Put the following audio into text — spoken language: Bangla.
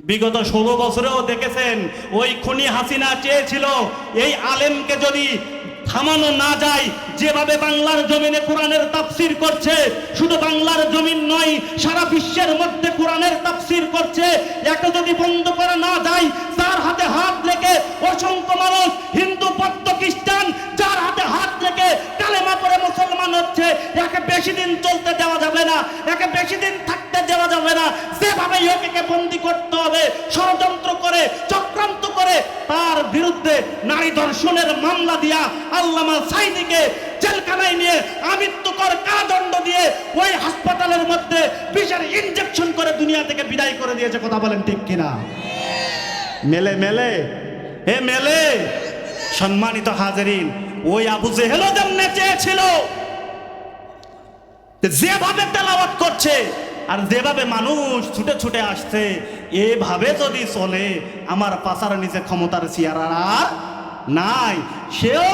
বিগত 16 বছরেও দেখেছেন ওই খুনি হাসিনা চেয়েছিল এই আলেমকে যদি থামানো না যায়, যেভাবে বাংলার জমিনে কোরআনের তাফসীর করছে, শুধু বাংলার জমিন নয় সারা বিশ্বের মধ্যে কোরআনের তাফসীর করছে, এটা যদি বন্ধ করা না যায়, তার হাতে হাত রেখে অসংখ্য মানুষ হিন্দু বৌদ্ধ খ্রিস্টান যার হাতে হাত রেখে কালেমা পড়ে মুসলমান হচ্ছে, একে বেশি দিন চলতে দেওয়া যাবে না, একে বেশি দিন থাকতে দেওয়া যাবে না। যেভাবে একে বন্দী করতে হবে, ষড়যন্ত্র করে চক্রান্ত করে তার বিরুদ্ধে নারী ধর্ষণের মামলা দিয়া আল্লামা সাঈদীকে জেলখানায় নিয়ে আমৃত্যুকর কারাদণ্ড দিয়ে ওই হাসপাতালের মধ্যে বিষের ইনজেকশন করে দুনিয়া থেকে বিদায় করে দিয়েছে। কথা বলেন ঠিক কিনা? মেলে মেলে হে মেলে। সম্মানিত হাজিরিন, ওই আবু জেহেলও যেমনে চেয়েছিল, যেভাবে তেলাওয়াত করছে আর যেভাবে মানুষ ছুটে ছুটে আসছে, এভাবে যদি চলে আমার পাছার নিচে ক্ষমতার চেয়ার আর নাই, সেও